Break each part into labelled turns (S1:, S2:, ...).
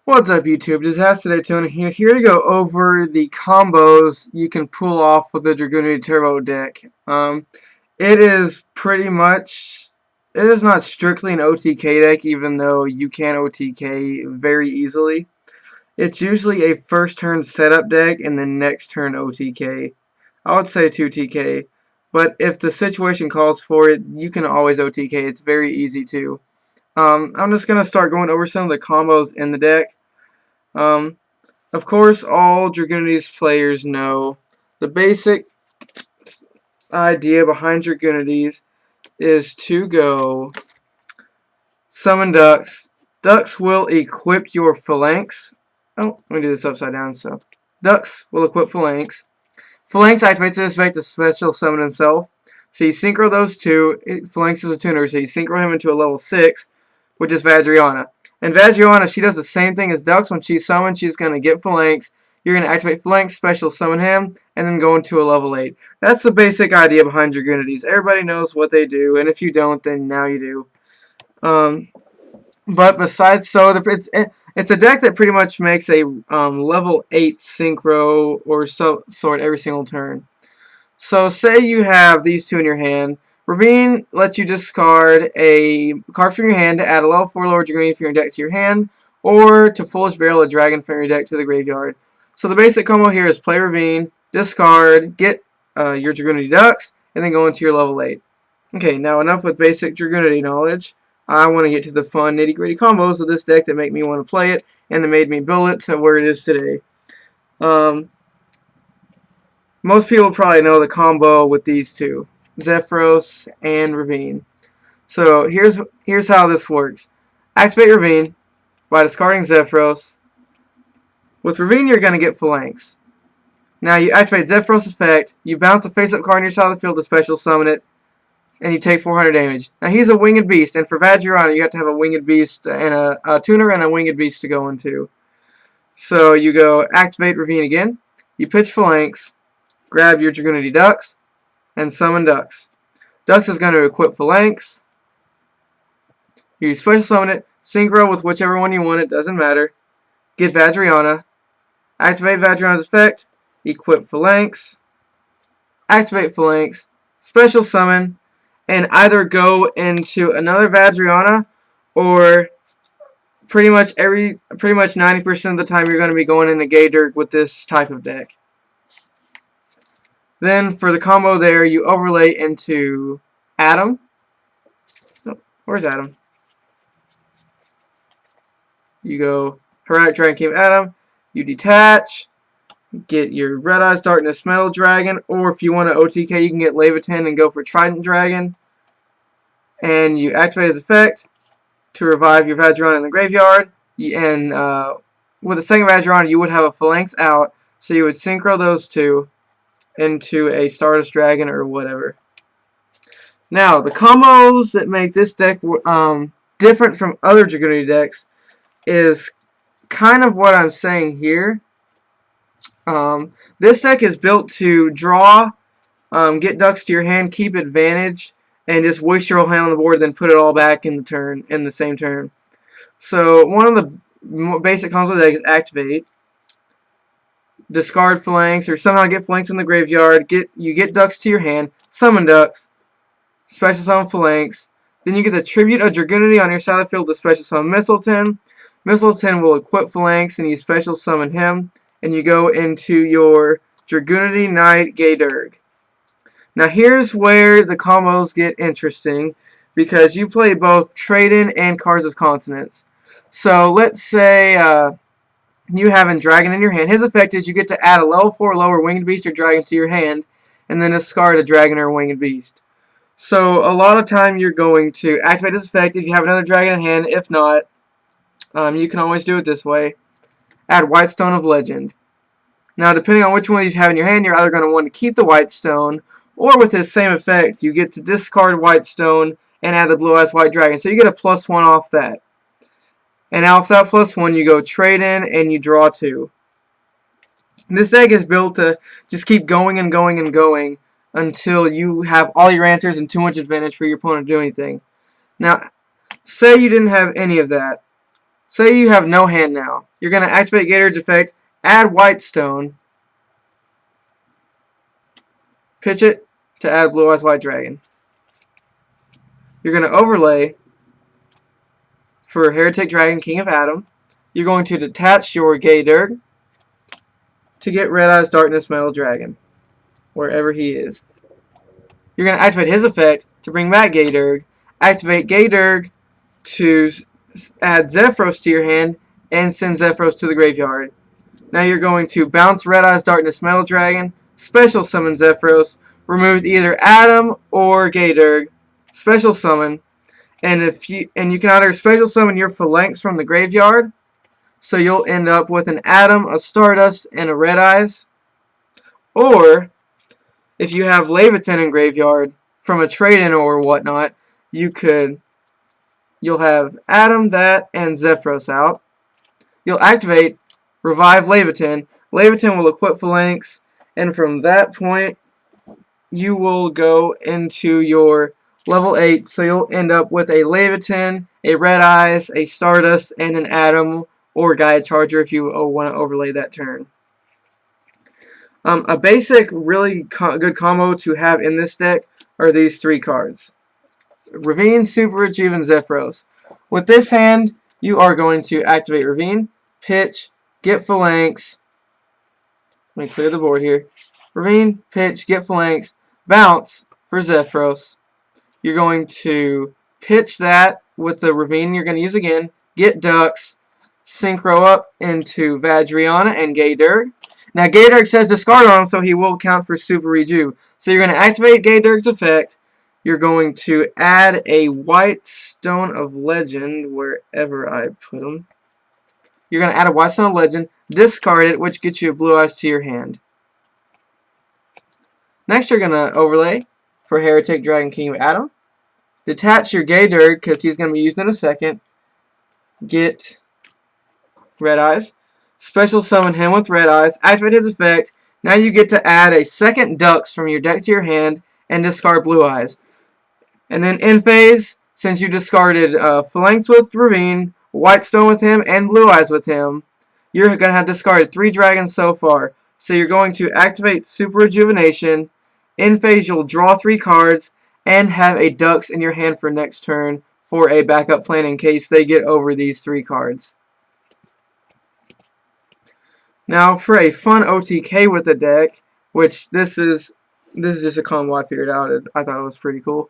S1: What's up, YouTube? Disaster Daytona here to go over the combos you can pull off with the Dragunity Turbo deck. It is pretty much, it is not strictly an OTK deck, even though you can OTK very easily. It's usually a first turn setup deck and then next turn OTK. I would say 2TK, but if the situation calls for it, you can always OTK. It's very easy to. I'm just going to start going over some of the combos in the deck. Um, of course, all Dragunity's players know the basic idea behind Dragunity's is to go summon ducks. Ducks will equip your phalanx. Oh, let me do this upside down. So, ducks will equip phalanx. Phalanx activates this effect to special summon himself. So you synchro those two. Phalanx is a tuner, so you synchro him into a level 6, which is Vadriana. And Vadriana, she does the same thing as Ducks. When she's summoned, she's going to get Phalanx. You're going to activate Phalanx, special summon him, and then go into a level 8. That's the basic idea behind Dragunities. Everybody knows what they do, and if you don't, then now you do. But besides, so it's a deck that pretty much makes a level 8 synchro or sort every single turn. So say you have these two in your hand. Ravine lets you discard a card from your hand to add a level 4 lower Dragunity from your deck to your hand, or to Foolish Barrel a dragon from your deck to the graveyard. So the basic combo here is play Ravine, discard, get your Dragunity Ducks, and then go into your level 8. Okay, now enough with basic Dragunity knowledge. I want to get to the fun nitty-gritty combos of this deck that make me want to play it, and that made me build it to where it is today. Most people probably know the combo with these two, Zephyros and Ravine. So here's how this works. Activate Ravine by discarding Zephyros. With Ravine, you're going to get Phalanx. Now you activate Zephyros' effect, you bounce a face-up card on your side of the field to special summon it, and you take 400 damage. Now he's a winged beast, and for Vadriana, you have to have a winged beast and a tuner and a winged beast to go into. So you go activate Ravine again, you pitch Phalanx, grab your Dragunity Ducks, and summon Ducks. Ducks is going to equip Phalanx. You special summon it, synchro with whichever one you want, it doesn't matter. Get Vadriana, activate Vadriana's effect, equip Phalanx, activate Phalanx, special summon, and either go into another Vadriana, or pretty much 90% of the time you're going to be going into Gaydirk with this type of deck. Then for the combo there, you overlay into Adam. Oh, where's Adam? You go Heraldic Dragon King Adam. You detach. Get your Red Eyes Darkness Metal Dragon. Or if you want to OTK, you can get Leviathan and go for Trident Dragon. And you activate his effect to revive your Vadriana in the graveyard. And with the second Vadriana, you would have a Phalanx out. So you would synchro those two into a Stardust Dragon or whatever. Now, the combos that make this deck different from other Dragunity decks is kind of what I'm saying here. This deck is built to draw, get Ducks to your hand, keep advantage, and just waste your whole hand on the board, then put it all back in the same turn. So one of the basic combos of the deck is activate. Discard Phalanx, or somehow get Phalanx in the graveyard. You get Ducks to your hand, summon Ducks, special summon Phalanx. Then you get the Tribute of Dragunity on your side of the field to special summon Mistletoe. Mistletoe will equip Phalanx, and you special summon him, and you go into your Dragunity Knight Gaydirk. Now here's where the combos get interesting, because you play both Trade-In and Cards of Consonance. So let's say you have a dragon in your hand. His effect is you get to add a level 4 lower winged beast or dragon to your hand, and then discard a dragon or a winged beast. So a lot of time you're going to activate his effect if you have another dragon in hand. If not, you can always do it this way. Add White Stone of Legend. Now depending on which one you have in your hand, you're either going to want to keep the White Stone, or with his same effect, you get to discard White Stone and add the Blue Eyes White Dragon. So you get a +1 off that. And off that +1, you go trade in and you draw 2. This deck is built to just keep going and going and going until you have all your answers and too much advantage for your opponent to do anything. Now, say you didn't have any of that. say you have no hand now. You're going to activate Gator's effect, add White Stone, pitch it to add Blue Eyes White Dragon. You're going to overlay for Heretic Dragon King of Adam. You're going to detach your Gator to get Red Eyes Darkness Metal Dragon, wherever he is. You're going to activate his effect to bring back Gatorg, activate Gatorg to add Zephyros to your hand, and send Zephyros to the graveyard. Now you're going to bounce Red Eyes Darkness Metal Dragon, special summon Zephyros, remove either Adam or Gatorg, special summon, and you can either special summon your Phalanx from the graveyard, so you'll end up with an Adam, a Stardust, and a Red Eyes, or if you have Leviathan in graveyard from a trade-in or whatnot, you'll have Adam, that, and Zephyros out. You'll activate Revive Leviathan. Leviathan will equip Phalanx, and from that point, you will go into your level 8, so you'll end up with a Leviathan, a Red Eyes, a Stardust, and an Adam or Gaia Charger if you want to overlay that turn. A basic, really good combo to have in this deck are these 3 cards. Ravine, Super Rejuve, and Zephyros. With this hand, you are going to activate Ravine, pitch, get Phalanx. Let me clear the board here. Ravine, pitch, get Phalanx, bounce for Zephyros. You're going to pitch that with the Ravine you're going to use again, get Ducks, synchro up into Vadriana and Gaydurg. Now Gaydurg says discard on him, so he will count for Super Rejuve. So you're going to activate Gaydurg's effect. You're going to add a White Stone of Legend wherever I put him. You're going to add a White Stone of Legend, discard it, which gets you a Blue Eyes to your hand. Next, you're going to overlay for Heretic Dragon King of Adam. Detach your Gaydurg, because he's going to be used in a second. Get Red Eyes. Special summon him with Red Eyes. Activate his effect. Now you get to add a second Dux from your deck to your hand and discard Blue Eyes. And then in phase, since you discarded Phalanx with Ravine, White Stone with him, and Blue Eyes with him, you're going to have discarded 3 dragons so far. So you're going to activate Super Rejuvenation. In phase, you'll draw 3 cards and have a Dux in your hand for next turn for a backup plan in case they get over these 3 cards. Now for a fun OTK with the deck, which this is just a combo I figured out. I thought it was pretty cool.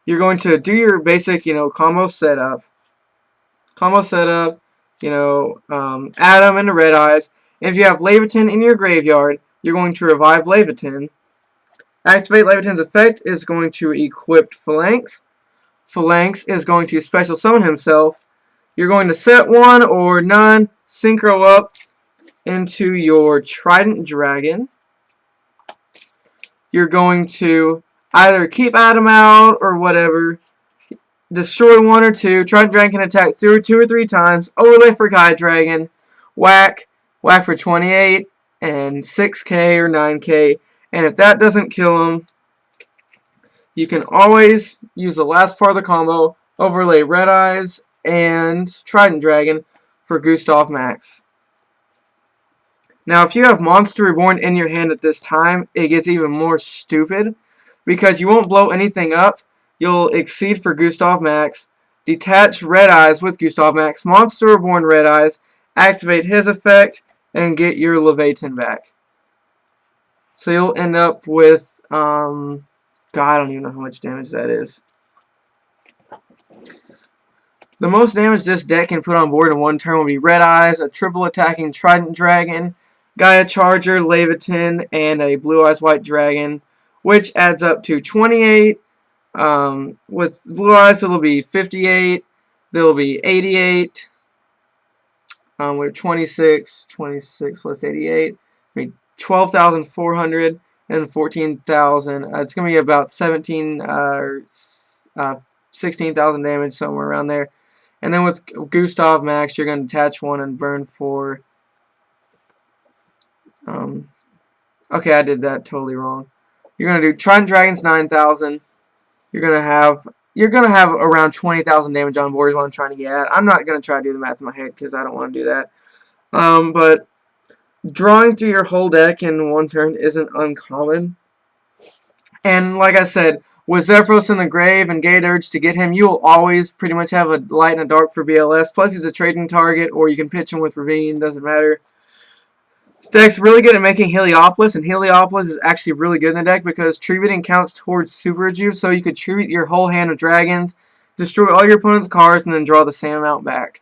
S1: You're going to do your basic, combo setup. Adam and the Red Eyes. If you have Leviathan in your graveyard, you're going to revive Leviathan. Activate Leviathan's effect is going to equip Phalanx. Phalanx is going to special summon himself. You're going to set 1 or none, synchro up into your Trident Dragon. You're going to either keep Adam out or whatever. Destroy 1 or 2. Trident Dragon can attack 2 or 3 times. Overlay for Gaia Dragon. Whack for 28 and 6k or 9k. And if that doesn't kill him, you can always use the last part of the combo, overlay Red Eyes and Trident Dragon for Gustav Max. Now, if you have Monster Reborn in your hand at this time, it gets even more stupid because you won't blow anything up. You'll exceed for Gustav Max, detach Red Eyes with Gustav Max, Monster Reborn Red Eyes, activate his effect, and get your Leviathan back. So you'll end up with, God, I don't even know how much damage that is. The most damage this deck can put on board in one turn will be Red Eyes, a triple attacking Trident Dragon, Gaia Charger, Leviathan, and a Blue Eyes White Dragon, which adds up to 28. With Blue Eyes, it'll be 58. There'll be 88. With 26 plus 88, I mean 12,400 and 14,000. It's going to be about 17 or 16,000 damage, somewhere around there. And then with Gustav Max, you're going to attach 1 and burn 4. Okay, I did that totally wrong. You're going to do Trident Dragons 9,000. You're going to have you're going to have around 20,000 damage on board is what I'm trying to get at. I'm not going to try to do the math in my head because I don't want to do that. But drawing through your whole deck in one turn isn't uncommon. And like I said, with Zephyros in the grave and Gate Urge to get him, you will always pretty much have a light and a dark for BLS. Plus he's a trading target, or you can pitch him with Ravine, doesn't matter. This deck's really good at making Heliopolis, and Heliopolis is actually really good in the deck because treating counts towards Super Rejuve, so you could treat your whole hand of dragons, destroy all your opponent's cards, and then draw the same amount back.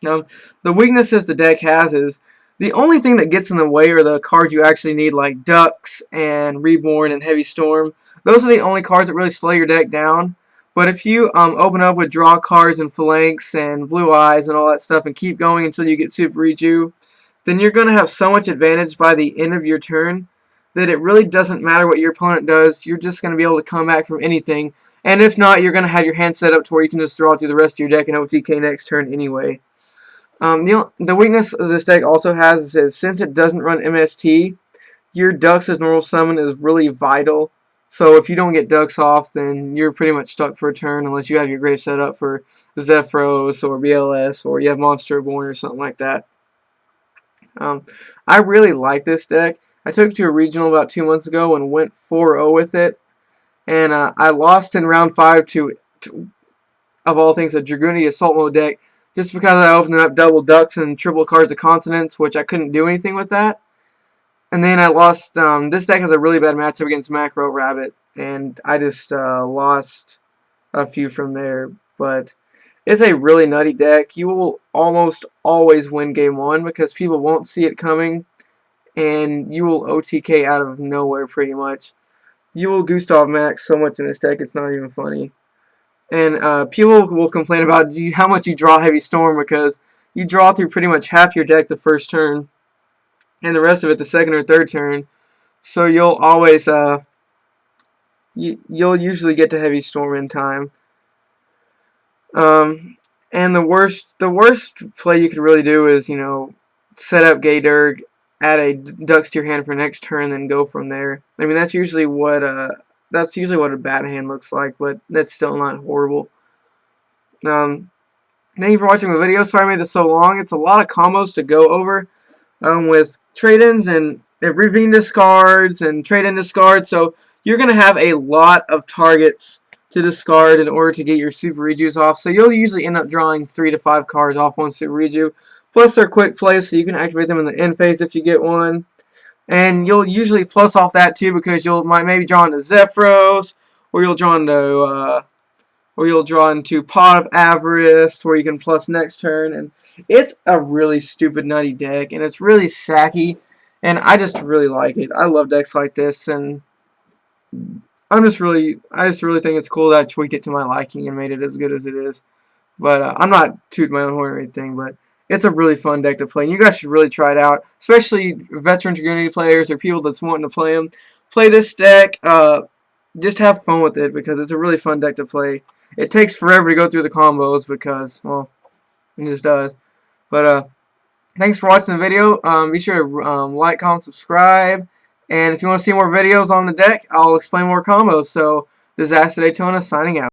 S1: Now, the weaknesses the deck has is the only thing that gets in the way are the cards you actually need, like Ducks and Reborn and Heavy Storm. Those are the only cards that really slow your deck down. But if you open up with draw cards and Phalanx and Blue Eyes and all that stuff and keep going until you get Super Rejuve, then you're going to have so much advantage by the end of your turn that it really doesn't matter what your opponent does. You're just going to be able to come back from anything. And if not, you're going to have your hand set up to where you can just draw through the rest of your deck and OTK next turn anyway. The weakness of this deck also has is since it doesn't run MST, your Ducks as normal summon is really vital. So if you don't get Ducks off, then you're pretty much stuck for a turn unless you have your grave set up for Zephyros or BLS or you have Monster Reborn or something like that. I really like this deck. I took it to a regional about 2 months ago and went 4-0 with it. And I lost in round 5 to of all things, a Dragunity Assault Mode deck just because I opened up double Ducks and triple Cards of Continents, which I couldn't do anything with that. And then I lost, this deck has a really bad matchup against Macro Rabbit, and I just lost a few from there. But it's a really nutty deck. You will almost always win game 1 because people won't see it coming, and you will OTK out of nowhere pretty much. You will Gustav Max so much in this deck, it's not even funny. And people will complain about how much you draw Heavy Storm because you draw through pretty much half your deck the first turn, and the rest of it the second or third turn. So you'll always you'll usually get to Heavy Storm in time. And the worst play you could really do is, you know, set up Gayderg, add a Ducks to your hand for next turn, then go from there. I mean, that's usually what a bad hand looks like, but that's still not horrible. Thank you for watching my video. Sorry I made this so long. It's a lot of combos to go over with trade-ins and Ravine discards and trade-in discards. So you're going to have a lot of targets to discard in order to get your Super Rejuves off. So you'll usually end up drawing 3 to 5 cards off one Super Rejuve. Plus they're quick plays, so you can activate them in the end phase if you get one. And you'll usually plus off that too because you'll maybe draw into Zephyros, or you'll draw into Pot of Avarice, where you can plus next turn. And it's a really stupid, nutty deck, and it's really sacky, and I just really like it. I love decks like this, and I just really think it's cool that I tweaked it to my liking and made it as good as it is. But I'm not tooting my own horn or anything, but it's a really fun deck to play, and you guys should really try it out, especially veteran Dragunity players or people that's wanting to play them. Play this deck. Just have fun with it because it's a really fun deck to play. It takes forever to go through the combos because, well, it just does. But thanks for watching the video. Be sure to like, comment, subscribe. And if you want to see more videos on the deck, I'll explain more combos. So, this is Acid Daytona signing out.